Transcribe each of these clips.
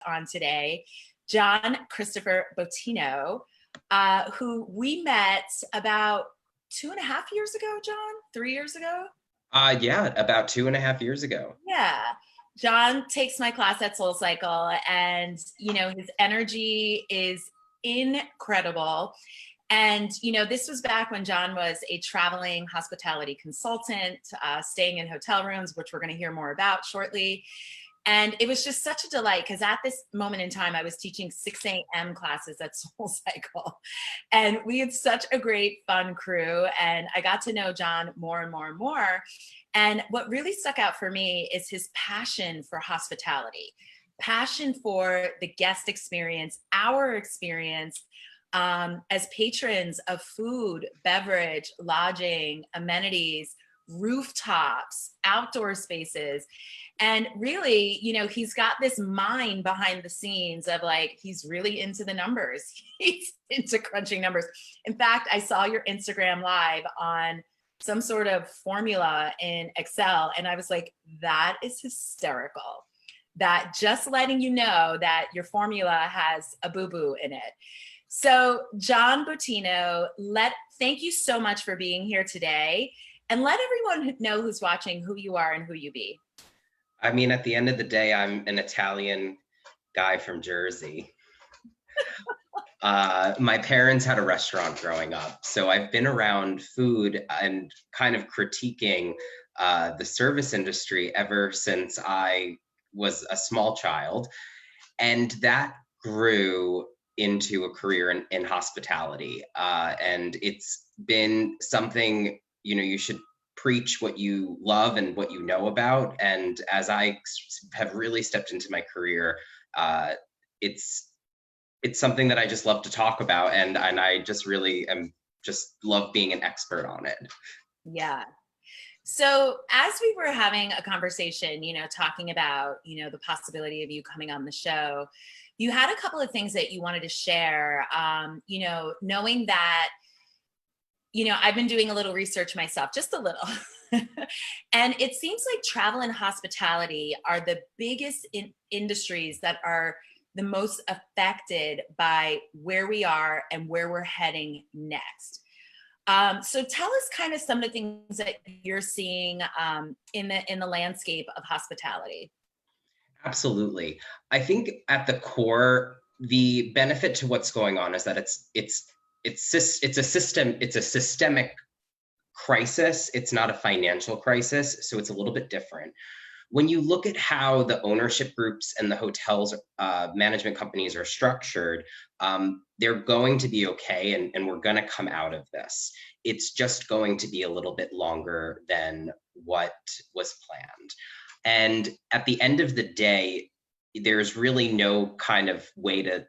on today, John Christopher Bottino, who we met about 2.5 years ago, John? 3 years ago? Yeah, about 2.5 years ago. Yeah. John takes my class at SoulCycle, and his energy is incredible. And this was back when John was a traveling hospitality consultant, staying in hotel rooms, which we're going to hear more about shortly. And it was just such a delight because at this moment in time, I was teaching 6 a.m. classes at SoulCycle. And we had such a great, fun crew. And I got to know John more and more and more. And what really stuck out for me is his passion for hospitality, passion for the guest experience, our experience as patrons of food, beverage, lodging, amenities, rooftops, outdoor spaces. And really, he's got this mind behind the scenes of like, he's really into the numbers. He's into crunching numbers. In fact, I saw your Instagram live on some sort of formula in Excel. And I was like, that is hysterical. That just letting you know that your formula has a boo-boo in it. So John Bottino, thank you so much for being here today. And let everyone know who's watching, who you are and who you be. I mean, at the end of the day, I'm an Italian guy from Jersey. My parents had a restaurant growing up, so I've been around food and kind of critiquing the service industry ever since I was a small child. And that grew into a career in hospitality. And it's been something, you should preach what you love and what you know about. And as I have really stepped into my career, it's something that I just love to talk about. And I just really love being an expert on it. Yeah. So as we were having a conversation, talking about, the possibility of you coming on the show, you had a couple of things that you wanted to share, knowing that, I've been doing a little research myself, just a little. And it seems like travel and hospitality are the biggest industries that are the most affected by where we are and where we're heading next. So tell us kind of some of the things that you're seeing in the landscape of hospitality. Absolutely. I think at the core, the benefit to what's going on is that it's a systemic crisis. It's not a financial crisis, so it's a little bit different. When you look at how the ownership groups and the hotels management companies are structured, they're going to be okay, and we're going to come out of this. It's just going to be a little bit longer than what was planned. And at the end of the day, there's really no kind of way to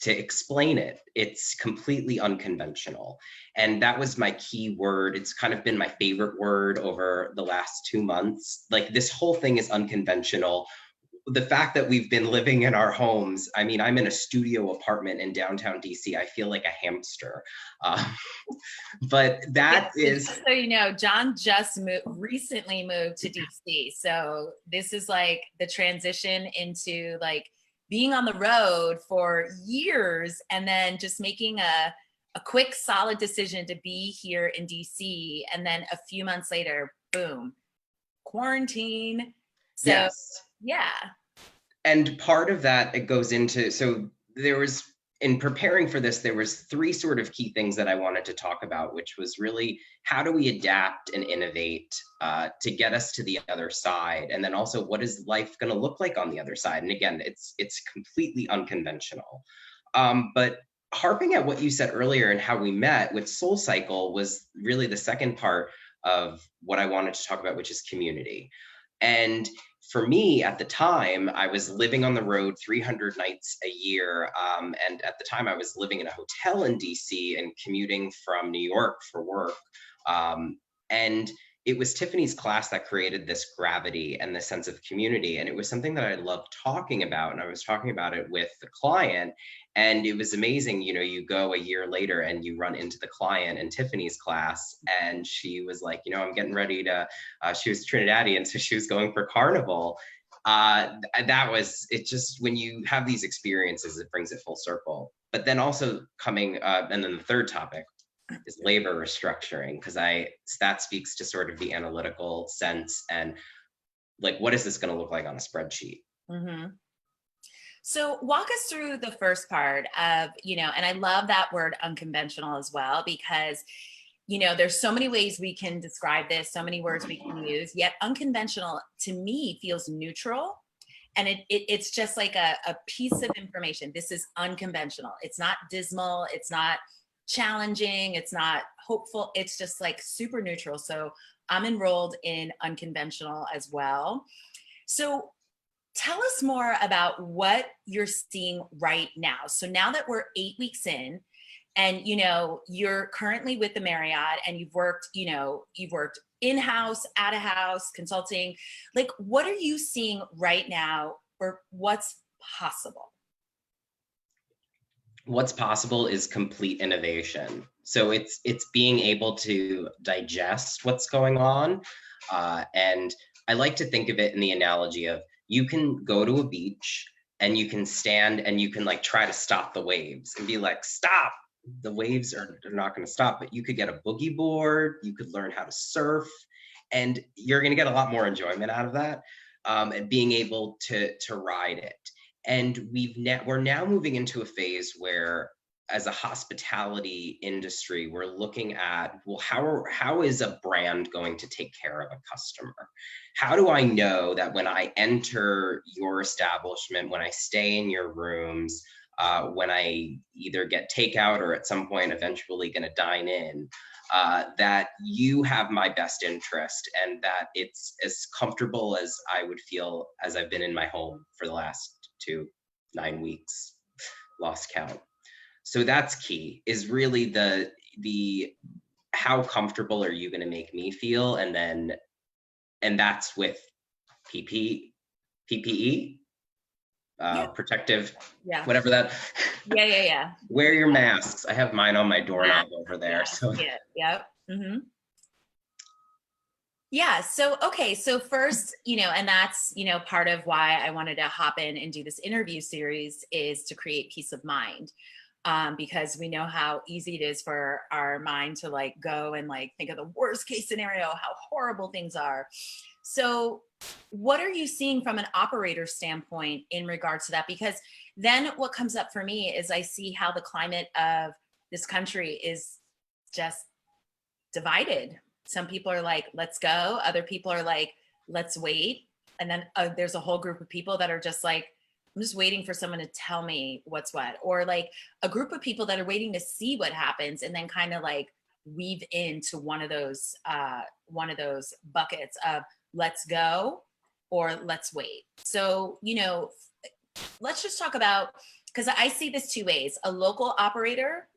explain it. It's completely unconventional. And that was my key word. It's kind of been my favorite word over the last 2 months. Like, this whole thing is unconventional. The fact that we've been living in our homes, I mean, I'm in a studio apartment in downtown DC. I feel like a hamster. But that is... Just so you know, John just recently moved to DC. So this is like the transition into like being on the road for years and then just making a quick, solid decision to be here in DC. And then a few months later, boom, quarantine. So, yes. Yeah. And part of that, it goes into, so there was, in preparing for this, there was 3 sort of key things that I wanted to talk about, which was really, how do we adapt and innovate to get us to the other side? And then also, what is life going to look like on the other side? And again, it's completely unconventional. But harping at what you said earlier and how we met with SoulCycle was really the second part of what I wanted to talk about, which is community. And for me, at the time, I was living on the road 300 nights a year. And at the time, I was living in a hotel in DC and commuting from New York for work. And it was Tiffany's class that created this gravity and this sense of community. And it was something that I loved talking about. And I was talking about it with the client. And it was amazing, you go a year later and you run into the client in Tiffany's class. And she was like, I'm getting ready to, she was Trinidadian, so she was going for Carnival. That was, it just, when you have these experiences, it brings it full circle. But then also coming, and then the third topic is labor restructuring, because that speaks to sort of the analytical sense and like, what is this going to look like on a spreadsheet? Mm-hmm. So walk us through the first part of, and I love that word unconventional as well, because, there's so many ways we can describe this, so many words we can use, yet unconventional to me feels neutral. And it's just like a piece of information. This is unconventional. It's not dismal. It's not challenging. It's not hopeful. It's just like super neutral. So I'm enrolled in unconventional as well. So tell us more about what you're seeing right now. So now that we're 8 weeks in, and you're currently with the Marriott, and you've worked in-house, out-of-house, consulting. Like, what are you seeing right now, or what's possible? What's possible is complete innovation. So it's being able to digest what's going on. And I like to think of it in the analogy of, you can go to a beach and you can stand and you can like try to stop the waves and be like, stop, the waves are not going to stop. But you could get a boogie board, you could learn how to surf, and you're going to get a lot more enjoyment out of that, and being able to ride it. And we're now moving into a phase where, as a hospitality industry, we're looking at, well, how is a brand going to take care of a customer? How do I know that when I enter your establishment, when I stay in your rooms, when I either get takeout or at some point eventually going to dine in, that you have my best interest, and that it's as comfortable as I would feel as I've been in my home for the last 9 weeks, lost count. So that's key, is really the how comfortable are you going to make me feel, and that's with PPE, protective, whatever that. Yeah. Wear your masks. I have mine on my doorknob over there. So yep. Mm-hmm. Yeah. So, okay. So first, and that's, part of why I wanted to hop in and do this interview series, is to create peace of mind. Because we know how easy it is for our mind to like go and like think of the worst case scenario, how horrible things are. So what are you seeing from an operator standpoint in regards to that? Because then what comes up for me is I see how the climate of this country is just divided. Some people are like, let's go. Other people are like, let's wait. And then there's a whole group of people that are just like, I'm just waiting for someone to tell me what's what. Or like a group of people that are waiting to see what happens and then kind of like weave into one of those buckets of let's go or let's wait. So, let's just talk about, because I see this two ways: a local operator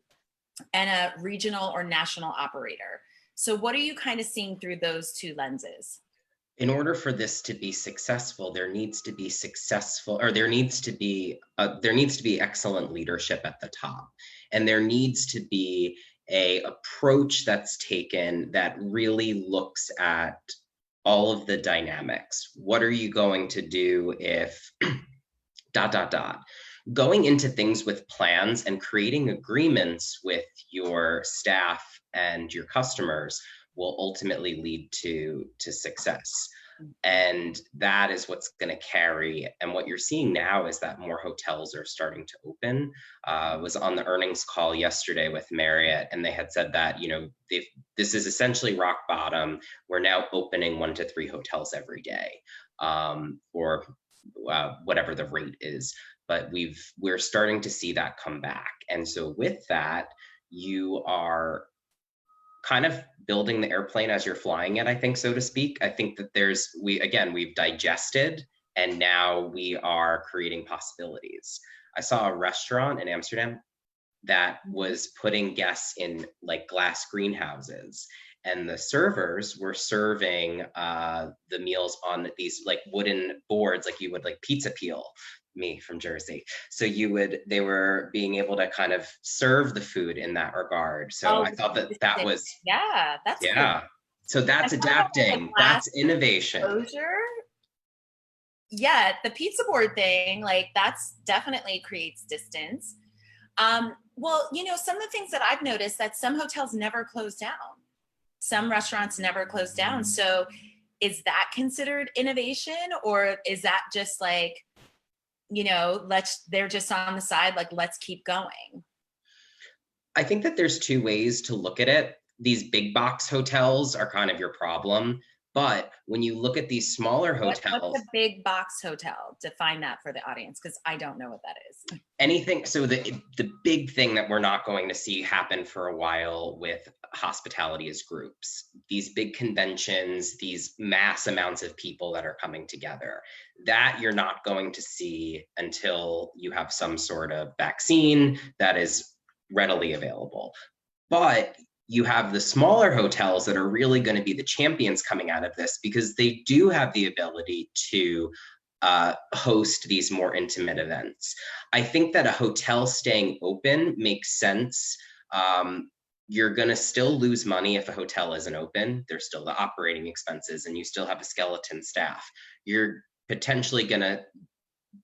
and a regional or national operator. So what are you kind of seeing through those two lenses? In order for this to be successful, there needs to be excellent leadership at the top, and there needs to be a approach that's taken that really looks at all of the dynamics. What are you going to do if ... Going into things with plans and creating agreements with your staff and your customers will ultimately lead to success. And that is what's going to carry. And what you're seeing now is that more hotels are starting to open. I was on the earnings call yesterday with Marriott, and they had said that, this is essentially rock bottom. We're now opening 1 to 3 hotels every day, or whatever the rate is. But we're starting to see that come back. And so with that, you are kind of building the airplane as you're flying it, I think, so to speak. I think that we've digested, and now we are creating possibilities. I saw a restaurant in Amsterdam that was putting guests in like glass greenhouses, and the servers were serving the meals on these like wooden boards, like you would like pizza peel. Me from Jersey. So they were being able to kind of serve the food in that regard. So I thought that was, that's cool. So that's adapting, that's innovation. Exposure. yeah, the pizza board thing, like that's definitely creates distance. Well, some of the things that I've noticed that some hotels never close down. Some restaurants never close down. So is that considered innovation, or is that just like, they're just on the side, like, let's keep going? I think that there's two ways to look at it. These big box hotels are kind of your problem. But when you look at these smaller What's hotels, a big box hotel? Define that for the audience, because I don't know what that is. anything, so the big thing that we're not going to see happen for a while with hospitality is groups. These big conventions, these mass amounts of people that are coming together, that you're not going to see until you have some sort of vaccine that is readily available. But you have the smaller hotels that are really going to be the champions coming out of this, because they do have the ability to host these more intimate events. I think that a hotel staying open makes sense. You're going to still lose money if a hotel isn't open. There's still the operating expenses, and you still have a skeleton staff. You're potentially going to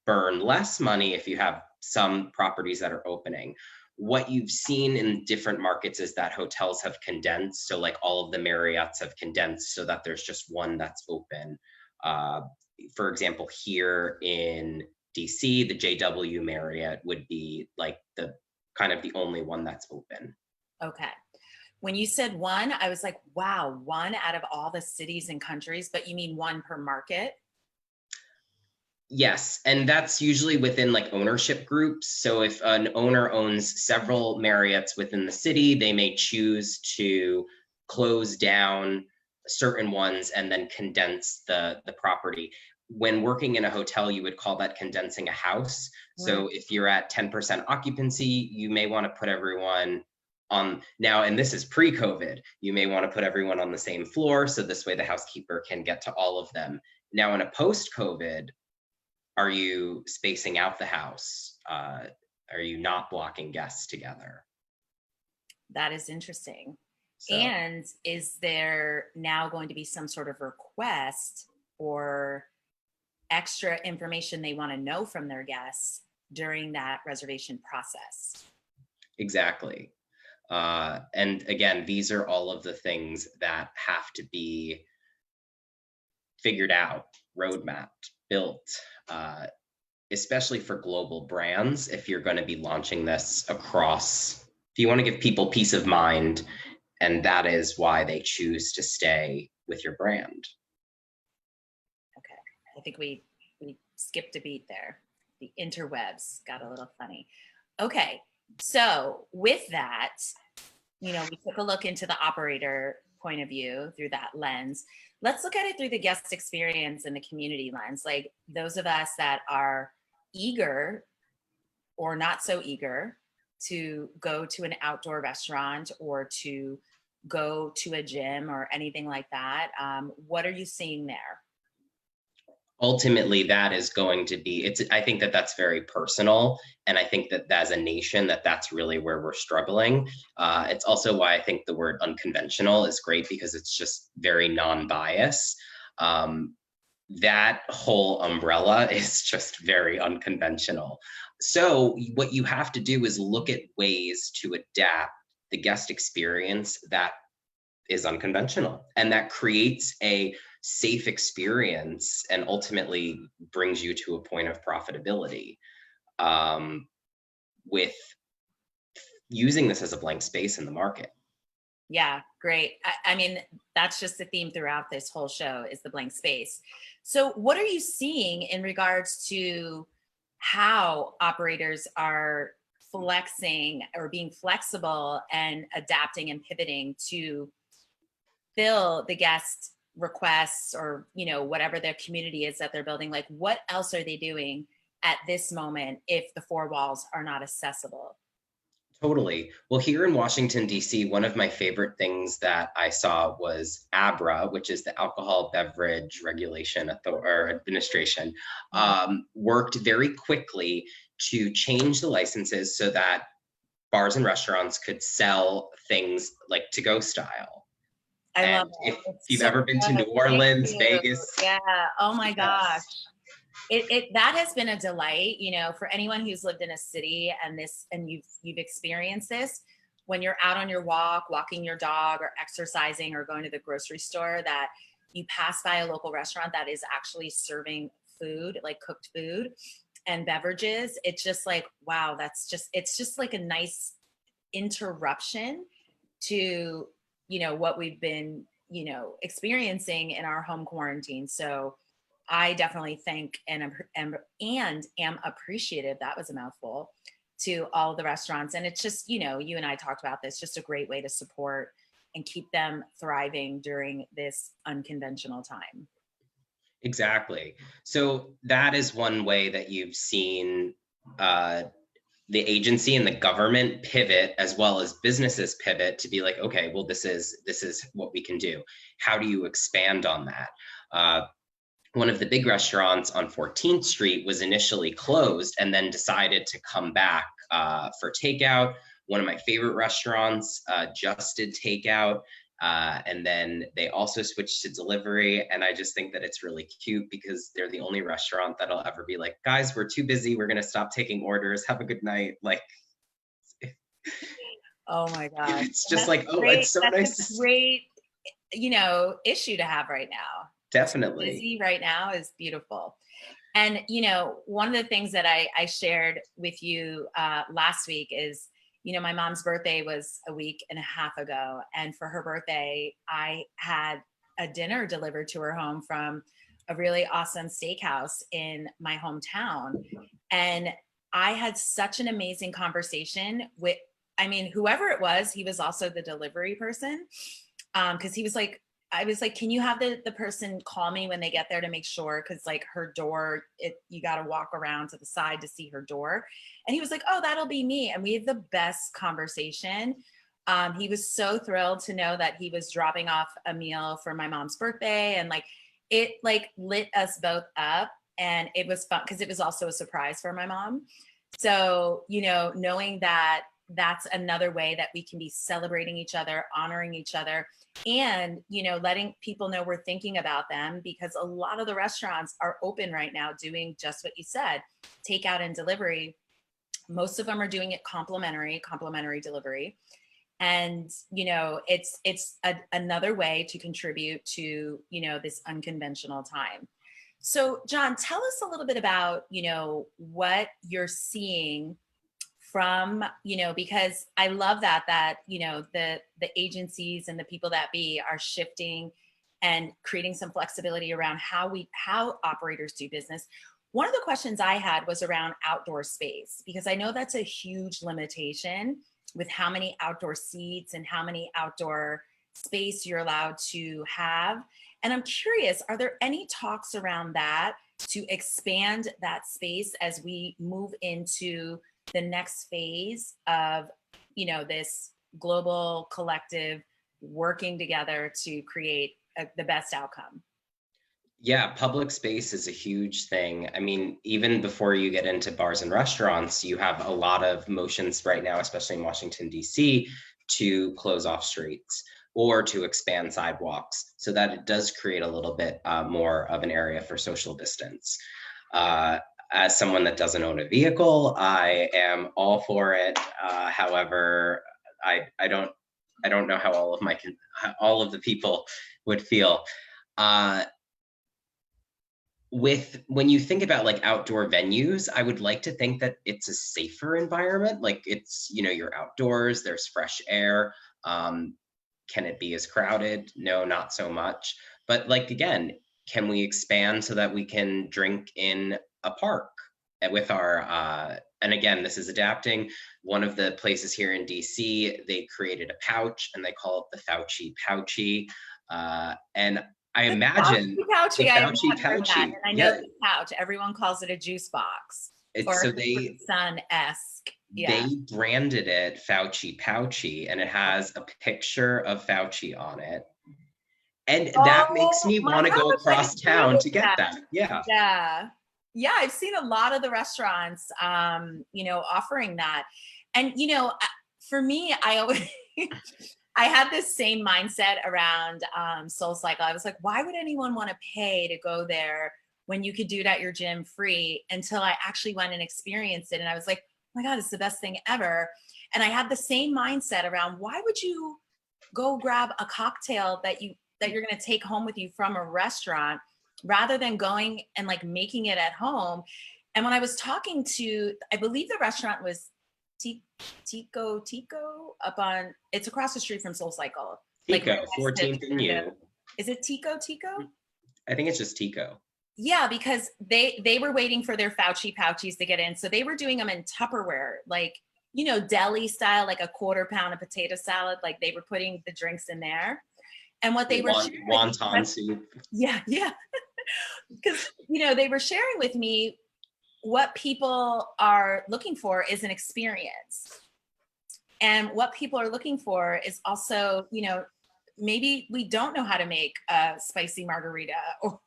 burn less money if you have some properties that are opening. What you've seen in different markets is that hotels have condensed. So like all of the Marriotts have condensed so that there's just one that's open. For example, here in DC, the JW Marriott would be like the kind of the only one that's open. Okay. When you said one, I was like, wow, one out of all the cities and countries, but you mean one per market? Yes, and that's usually within like ownership groups. So if an owner owns several Marriotts within the city, they may choose to close down certain ones and then condense the property. When working in a hotel, you would call that condensing a house. So if you're at 10% occupancy, you may want to put everyone on now, and this is pre-COVID, you may want to put everyone on the same floor. So this way the housekeeper can get to all of them. Now in a post-COVID, are you spacing out the house? Are you not blocking guests together? That is interesting. So, And is there now going to be some sort of request or extra information they want to know from their guests during that reservation process? exactly. And again, these are all of the things that have to be figured out, roadmapped, built, especially for global brands. If you're going to be launching this across, if you want to give people peace of mind, and that is why they choose to stay with your brand. Okay. I think we skipped a beat there. The interwebs got a little funny. Okay. So with that, we took a look into the operator point of view through that lens. Let's look at it through the guest experience and the community lens. Like those of us that are eager or not so eager to go to an outdoor restaurant or to go to a gym or anything like that. What are you seeing there? Ultimately, that is going to be, I think that that's very personal. And I think that as a nation, that's really where we're struggling. It's also why I think the word unconventional is great, because it's just very non-bias. That whole umbrella is just very unconventional. So what you have to do is look at ways to adapt the guest experience that is unconventional and that creates a safe experience and ultimately brings you to a point of profitability, with using this as a blank space in the market. Yeah, great. I mean, that's just the theme throughout this whole show is the blank space. So what are you seeing in regards to how operators are flexing or being flexible and adapting and pivoting to fill the guest requests or, whatever their community is that they're building? Like, what else are they doing at this moment if the four walls are not accessible? Totally. Well, here in Washington, D.C., one of my favorite things that I saw was ABRA, which is the Alcohol Beverage Regulation or Administration, worked very quickly to change the licenses so that bars and restaurants could sell things like to-go style. I love it. If you've ever been to New Orleans, Vegas. Yeah. Oh my gosh. That has been a delight, for anyone who's lived in a city and you've experienced this, when you're out on your walking your dog or exercising or going to the grocery store, that you pass by a local restaurant that is actually serving food, like cooked food and beverages. It's just like, wow, it's just like a nice interruption to, what we've been, experiencing in our home quarantine. So I definitely thank and am appreciative, that was a mouthful, to all of the restaurants. And it's just, you and I talked about this, just a great way to support and keep them thriving during this unconventional time. Exactly. So that is one way that you've seen the agency and the government pivot, as well as businesses pivot to be like, okay, well, this is what we can do. How do you expand on that? One of the big restaurants on 14th Street was initially closed and then decided to come back for takeout. One of my favorite restaurants just did takeout. And then they also switched to delivery. And I just think that it's really cute because they're the only restaurant that'll ever be like, guys, we're too busy. We're going to stop taking orders. Have a good night. Like, oh my God. It's just like, oh, it's so nice. That's a great, issue to have right now. Definitely. Busy right now is beautiful. And, one of the things that I shared with you last week is, my mom's birthday was a week and a half ago. And for her birthday, I had a dinner delivered to her home from a really awesome steakhouse in my hometown. And I had such an amazing conversation with, whoever it was, he was also the delivery person. Cause he was like, I was like, can you have the person call me when they get there to make sure? Cause like her door, you got to walk around to the side to see her door. And he was like, oh, that'll be me. And we had the best conversation. He was so thrilled to know that he was dropping off a meal for my mom's birthday. And it lit us both up, and it was fun because it was also a surprise for my mom. So, knowing that that's another way that we can be celebrating each other, honoring each other, and, letting people know we're thinking about them, because a lot of the restaurants are open right now doing just what you said, takeout and delivery. Most of them are doing it complimentary delivery. And, it's another way to contribute to, this unconventional time. So John, tell us a little bit about, what you're seeing from, because I love that, the agencies and the people that be are shifting and creating some flexibility around how operators do business. One of the questions I had was around outdoor space, because I know that's a huge limitation with how many outdoor seats and how many outdoor space you're allowed to have. And I'm curious, are there any talks around that to expand that space as we move into the next phase of, this global collective working together to create the best outcome? Yeah, public space is a huge thing. I mean, even before you get into bars and restaurants, you have a lot of motions right now, especially in Washington, D.C., to close off streets or to expand sidewalks so that it does create a little bit more of an area for social distance. As someone that doesn't own a vehicle, I am all for it. However, I don't know how all of the people would feel. When you think about like outdoor venues, I would like to think that it's a safer environment. Like it's, you're outdoors, there's fresh air. Can it be as crowded? No, not so much. But like, again, can we expand so that we can drink in a park with our, and again, this is adapting. One of the places here in DC, they created a pouch and they call it the Fauci Pouchy. And I imagine Pouchy, I have not heard that. And I know the pouch, everyone calls it a juice box. So they Sun-esque. They branded it Fauci Pouchy, and it has a picture of Fauci on it. And that makes me want to go across town to get that. Yeah, I've seen a lot of the restaurants, offering that. And, for me, I always, I had this same mindset around SoulCycle. I was like, why would anyone want to pay to go there when you could do it at your gym free, until I actually went and experienced it. And I was like, oh my God, it's the best thing ever. And I had the same mindset around, why would you go grab a cocktail that you're going to take home with you from a restaurant rather than going and like making it at home? And when I was talking to, I believe the restaurant was Tico up on, it's across the street from Soul Cycle. Tico, Like 14th and U. Is it Tico? I think it's just Tico. Yeah, because they were waiting for their Fauci pouchies to get in. So they were doing them in Tupperware, like, deli style, like a quarter pound of potato salad. Like they were putting the drinks in there. And what they were sharing, wonton soup. Yeah. Because, they were sharing with me what people are looking for is an experience. And what people are looking for is also, maybe we don't know how to make a spicy margarita or,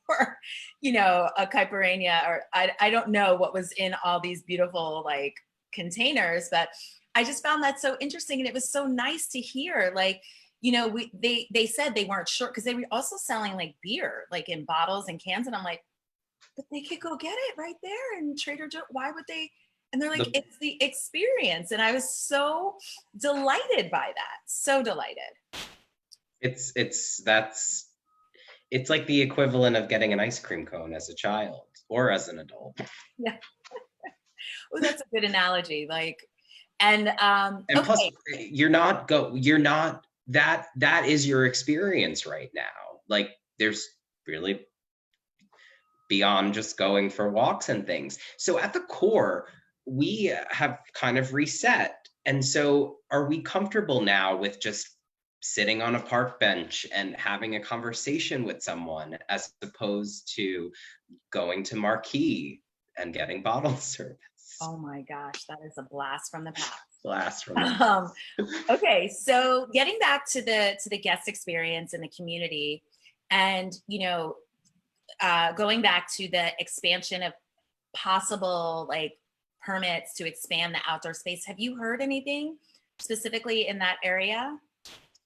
a caipirinha, or I don't know what was in all these beautiful like containers, but I just found that so interesting. And it was so nice to hear, like, they said they weren't sure, because they were also selling like beer, like in bottles and cans. And I'm like, but they could go get it right there in Trader Joe. Why would they? And they're like, it's the experience. And I was so delighted by that. So delighted. It's like the equivalent of getting an ice cream cone as a child or as an adult. Yeah. Well, that's a good analogy. Like, and okay. Plus that is your experience right now. Like there's really beyond just going for walks and things. So at the core, we have kind of reset. And so are we comfortable now with just sitting on a park bench and having a conversation with someone, as opposed to going to Marquee and getting bottle service? Oh my gosh, that is a blast from the past. Okay, so getting back to the guest experience in the community, and going back to the expansion of possible like permits to expand the outdoor space. Have you heard anything specifically in that area?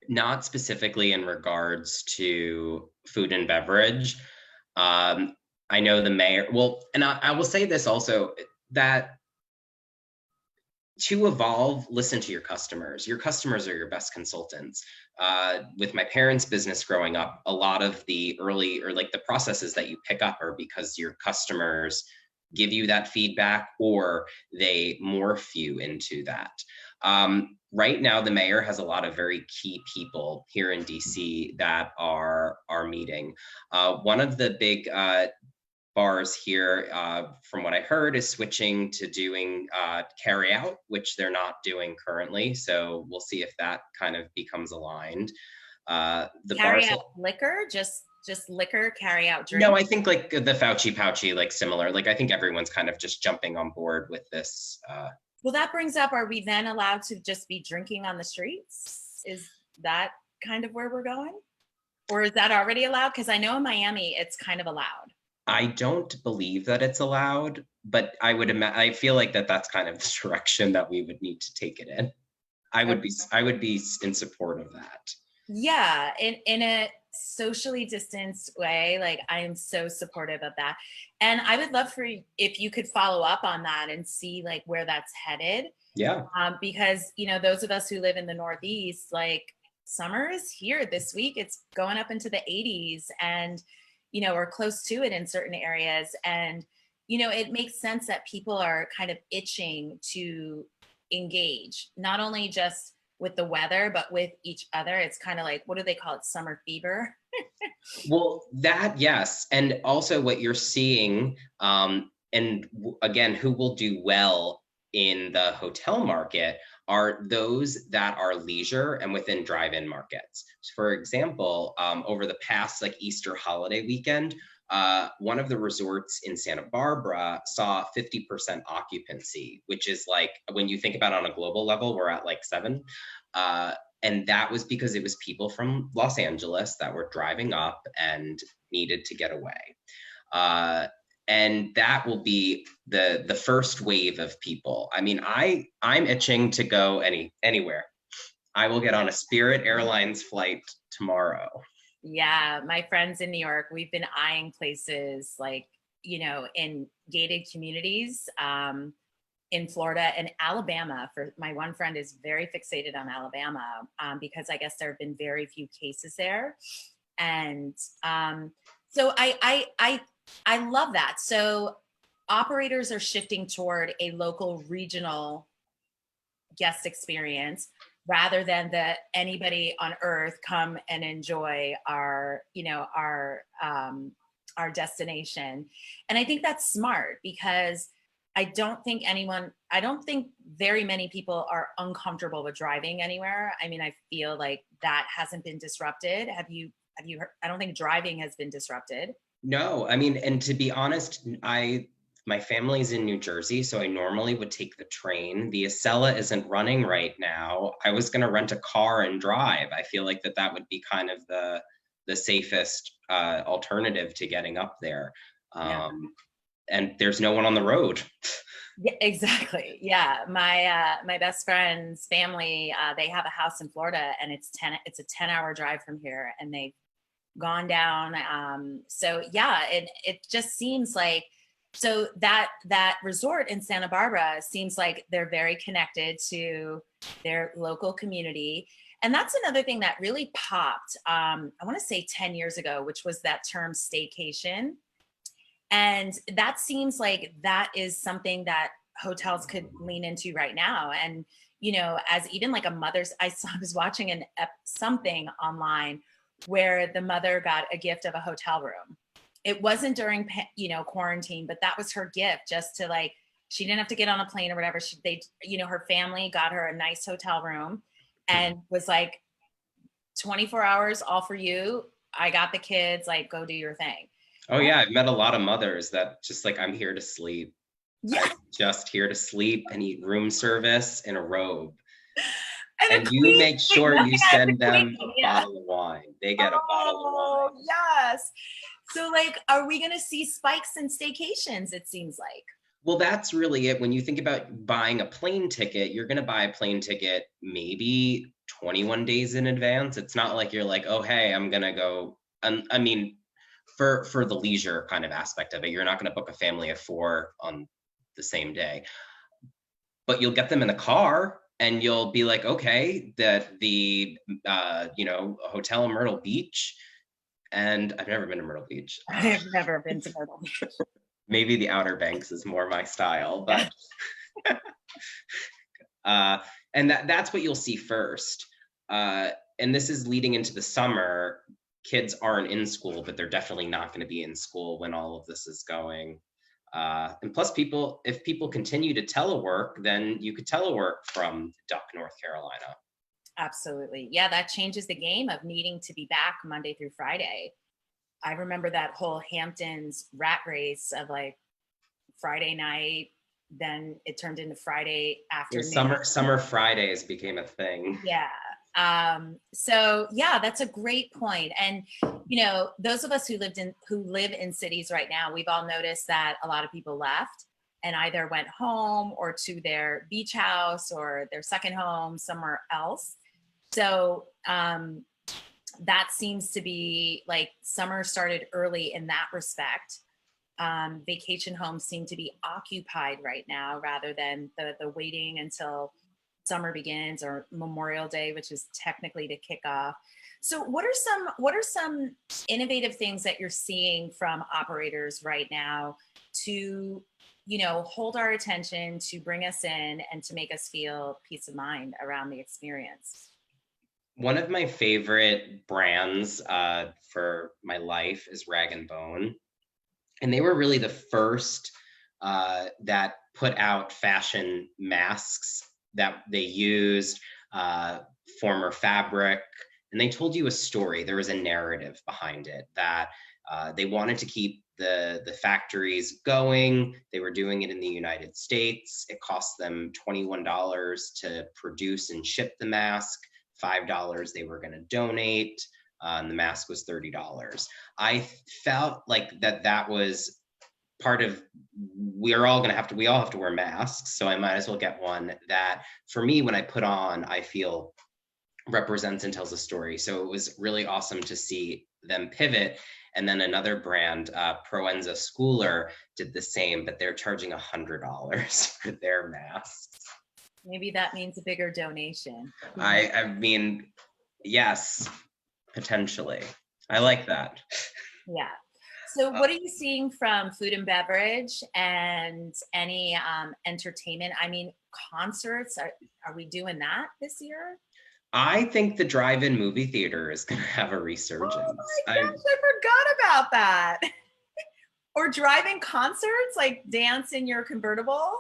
Not specifically in regards to food and beverage. I know the mayor, and I will say this also, that to evolve, listen to your customers. Your customers are your best consultants. With my parents' business growing up, a lot of the early, or like the processes that you pick up are because your customers give you that feedback, or they morph you into that. Right now, the mayor has a lot of very key people here in DC that are meeting. One of the big bars here, from what I heard, is switching to doing carry out, which they're not doing currently. So we'll see if that kind of becomes aligned. The carry out liquor, just liquor, carry out drink. No, I think like the Fauci pouchy, like similar. Like I think everyone's kind of just jumping on board with this. Well, that brings up, are we then allowed to just be drinking on the streets? Is that kind of where we're going? Or is that already allowed? Because I know in Miami, it's kind of allowed. I don't believe that it's allowed, but I feel like that's kind of the direction that we would need to take it in. I would be in support of that. Yeah, in a socially distanced way, like I am so supportive of that. And I would love for if you could follow up on that and see like where that's headed. Yeah. Because, those of us who live in the Northeast, like summer is here this week. It's going up into the 80s, and, we're close to it in certain areas. And, it makes sense that people are kind of itching to engage, not only just with the weather, but with each other. It's kind of like, what do they call it? Summer fever. Well, yes. And also what you're seeing, and again, who will do well in the hotel market are those that are leisure and within drive-in markets. So for example, over the past like Easter holiday weekend, one of the resorts in Santa Barbara saw 50% occupancy, which is like, when you think about it on a global level, we're at like 7. And that was because it was people from Los Angeles that were driving up and needed to get away. And that will be the first wave of people. I mean, I'm itching to go anywhere. I will get on a Spirit Airlines flight tomorrow. Yeah, my friends in New York, we've been eyeing places like in gated communities, in Florida and Alabama. For my one friend is very fixated on Alabama, because I guess there have been very few cases there. And so I love that. So operators are shifting toward a local regional guest experience rather than that anybody on earth come and enjoy our destination. And I think that's smart, because I don't think very many people are uncomfortable with driving anywhere. I mean, I feel like that hasn't been disrupted. Have you heard? I don't think driving has been disrupted. No, I mean, and to be honest, my family's in New Jersey, so I normally would take the train. The Acela isn't running right now. I was going to rent a car and drive. I feel like that would be kind of the safest alternative to getting up there. Yeah. And there's no one on the road. Yeah, exactly. Yeah. My best friend's family, they have a house in Florida, and it's a 10-hour drive from here, and they've gone down. So yeah, it just seems like, so that resort in Santa Barbara seems like they're very connected to their local community. And that's another thing that really popped, I want to say 10 years ago, which was that term staycation. And that seems like that is something that hotels could lean into right now. And, as even like I was watching something online where the mother got a gift of a hotel room. It wasn't during, quarantine, but that was her gift, just to she didn't have to get on a plane or whatever. Her family got her a nice hotel room and was like, 24 hours, all for you. I got the kids, go do your thing. Oh yeah, I've met a lot of mothers that just I'm here to sleep. Yeah. I'm just here to sleep and eat room service in a robe. And you make sure you send them a yeah. bottle of wine. They get a bottle of wine. Yes. So are we going to see spikes in staycations, it seems like? Well, that's really it. When you think about buying a plane ticket, you're going to buy a plane ticket maybe 21 days in advance. It's not like you're like, oh, hey, I'm going to go. I mean, for the leisure kind of aspect of it, you're not going to book a family of 4 on the same day. But you'll get them in the car and you'll be like, okay, that the hotel in Myrtle Beach. And I've never been to Myrtle Beach. I've never been to Myrtle Beach. Maybe the Outer Banks is more my style, but and that's what you'll see first. And this is leading into the summer. Kids aren't in school, but they're definitely not going to be in school when all of this is going. And plus, if people continue to telework, then you could telework from Duck, North Carolina. Absolutely. Yeah, that changes the game of needing to be back Monday through Friday. I remember that whole Hamptons rat race of Friday night, then it turned into Friday afternoon. Summer Fridays became a thing. Yeah. So yeah, that's a great point. And, those of us who live in cities right now, we've all noticed that a lot of people left and either went home or to their beach house or their second home somewhere else. So, that seems to be summer started early in that respect. Vacation homes seem to be occupied right now rather than the waiting until summer begins or Memorial Day, which is technically to kick off. So what are some innovative things that you're seeing from operators right now to, hold our attention, to bring us in and to make us feel peace of mind around the experience? One of my favorite brands for my life is Rag & Bone. And they were really the first that put out fashion masks that they used former fabric. And they told you a story. There was a narrative behind it that they wanted to keep the factories going. They were doing it in the United States. It cost them $21 to produce and ship the mask. $5 they were going to donate, and the mask was $30. I felt like that was part of, we all have to wear masks, so I might as well get one that for me, when I put on, I feel represents and tells a story. So it was really awesome to see them pivot. And then another brand, Proenza Schooler, did the same, but they're charging $100 for their masks. Maybe that means a bigger donation. I mean, yes, potentially. I like that. Yeah. So what are you seeing from food and beverage and any entertainment? I mean, concerts, are we doing that this year? I think the drive-in movie theater is going to have a resurgence. Oh my gosh, I forgot about that. Or drive-in concerts, like dance in your convertible?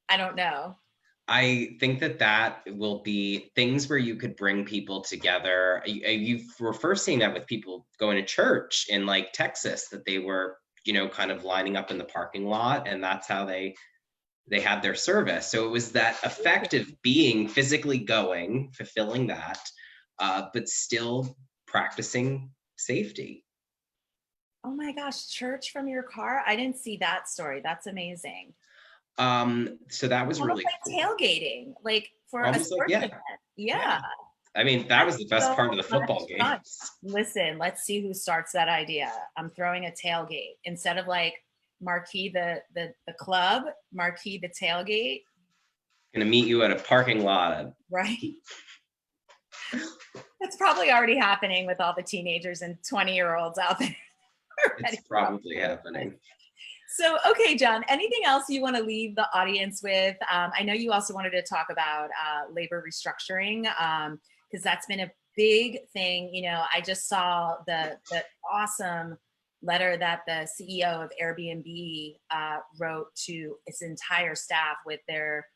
I don't know. I think that will be things where you could bring people together. You were first seeing that with people going to church in like Texas, that they were, kind of lining up in the parking lot, and that's how they had their service. So it was that effect of being physically going, fulfilling that, but still practicing safety. Oh my gosh, church from your car? I didn't see that story. That's amazing. So that was Almost really like cool. tailgating, like for a Almost like, sports yeah, event. Yeah. yeah. I mean, that was the best So part of the much football fun. games. Listen, let's see who starts that idea. I'm throwing a tailgate instead of like marquee the club, marquee the tailgate, Gonna meet you at a parking lot. right? That's probably already happening with all the teenagers and 20-year-olds out there. It's probably happening. So, okay, John, anything else you want to leave the audience with? I know you also wanted to talk about labor restructuring, because that's been a big thing. I just saw the awesome letter that the CEO of Airbnb wrote to its entire staff with their,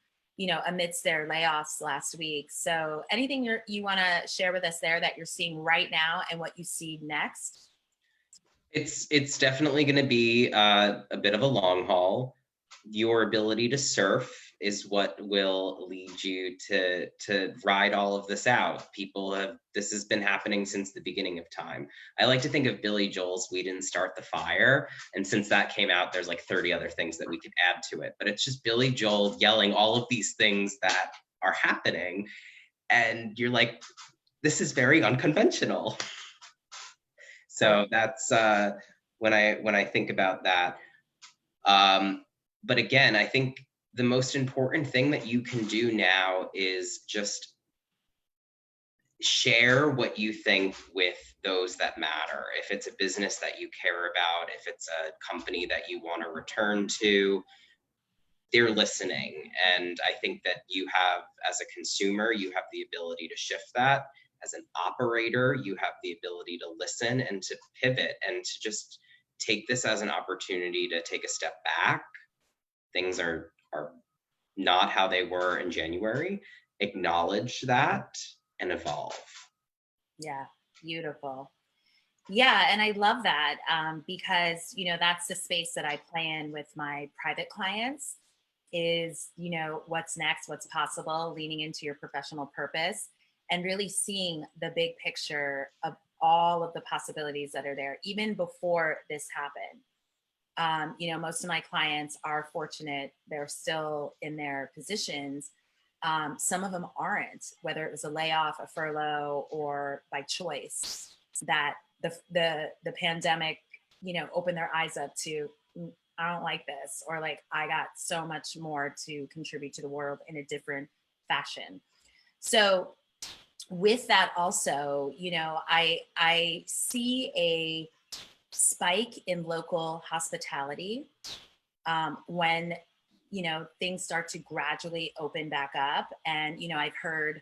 amidst their layoffs last week. So anything you want to share with us there that you're seeing right now and what you see next? It's definitely going to be a bit of a long haul. Your ability to surf is what will lead you to ride all of this out. This has been happening since the beginning of time. I like to think of Billy Joel's "We Didn't Start the Fire," and since that came out, there's like 30 other things that we could add to it. But it's just Billy Joel yelling all of these things that are happening, and you're like, this is very unconventional. So that's when I think about that. But again, I think the most important thing that you can do now is just share what you think with those that matter. If it's a business that you care about, if it's a company that you want to return to, they're listening. And I think that you have, as a consumer, you have the ability to shift that. As an operator, you have the ability to listen and to pivot and to just take this as an opportunity to take a step back. Things are not how they were in January. Acknowledge that and evolve. Yeah, beautiful. Yeah, and I love that because, that's the space that I play in with my private clients is, what's next, what's possible, leaning into your professional purpose and really seeing the big picture of all of the possibilities that are there, even before this happened. Most of my clients are fortunate. They're still in their positions. Some of them aren't, whether it was a layoff, a furlough, or by choice, that the pandemic, opened their eyes up to, I don't like this, or like, I got so much more to contribute to the world in a different fashion. So with that also, I see a spike in local hospitality when things start to gradually open back up. And I've heard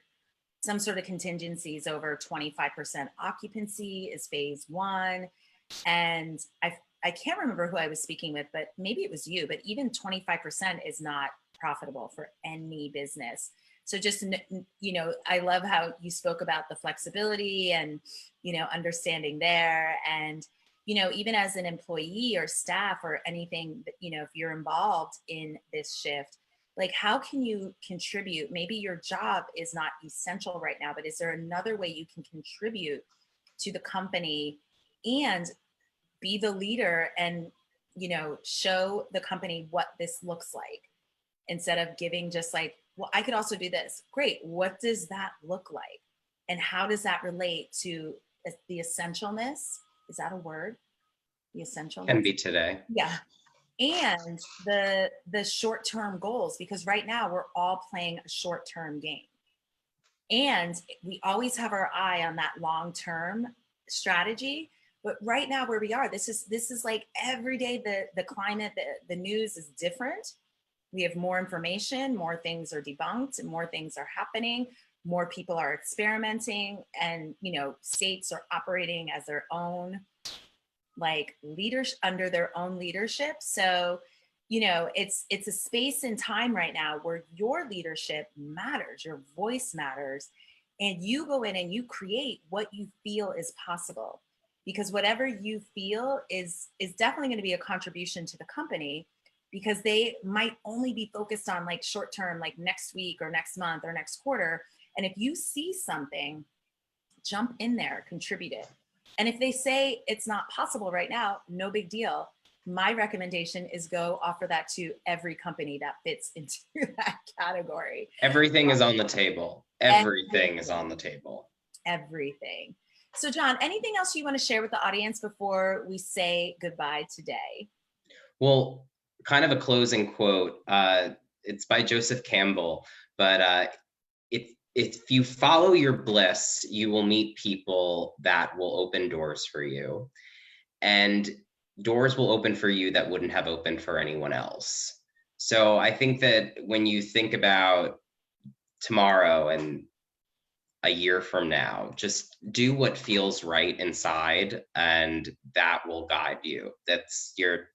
some sort of contingencies over 25% occupancy is phase one. And I can't remember who I was speaking with, but maybe it was you, but even 25% is not profitable for any business. So just, I love how you spoke about the flexibility and, understanding there. And, even as an employee or staff or anything, if you're involved in this shift, like, how can you contribute? Maybe your job is not essential right now, but is there another way you can contribute to the company and be the leader and, show the company what this looks like, instead of giving just like, well, I could also do this. Great. What does that look like? And how does that relate to the essentialness? Is that a word? the essential Can needs. be today. Yeah. And the short-term goals, because right now we're all playing a short-term game. And we always have our eye on that long-term strategy. But right now where we are, this is like every day the climate, the news is different. We have more information, more things are debunked, and more things are happening. More people are experimenting, and states are operating as their own like leaders under their own leadership. So, it's a space and time right now where your leadership matters, your voice matters, and you go in and you create what you feel is possible. Because whatever you feel is definitely going to be a contribution to the company, because they might only be focused on like short term, like next week or next month or next quarter. And if you see something, jump in there, contribute it. And if they say it's not possible right now, no big deal. My recommendation is go offer that to every company that fits into that category. Everything is on the table. Everything is on the table. Everything. So, John, anything else you want to share with the audience before we say goodbye today? Well, kind of a closing quote. It's by Joseph Campbell, but if you follow your bliss, you will meet people that will open doors for you, and doors will open for you that wouldn't have opened for anyone else. So I think that when you think about tomorrow and a year from now, just do what feels right inside, and that will guide you. That's you're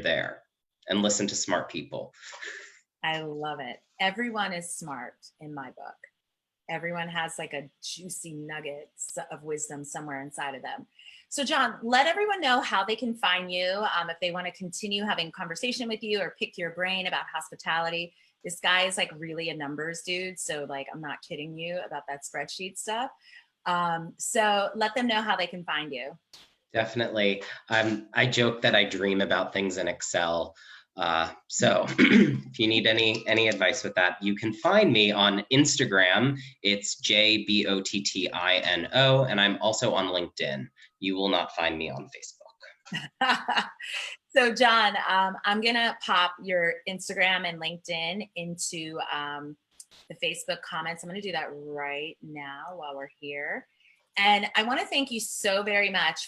there, and listen to smart people. I love it. Everyone is smart in my book. Everyone has like a juicy nugget of wisdom somewhere inside of them. So, John, let everyone know how they can find you if they want to continue having conversation with you or pick your brain about hospitality. This guy is like really a numbers dude. So like, I'm not kidding you about that spreadsheet stuff. So let them know how they can find you. Definitely. I joke that I dream about things in Excel. So if you need any advice with that, you can find me on Instagram. It's JBOTTINO, and I'm also on LinkedIn. You will not find me on Facebook. So, John, I'm going to pop your Instagram and LinkedIn into the Facebook comments. I'm going to do that right now while we're here. And I want to thank you so very much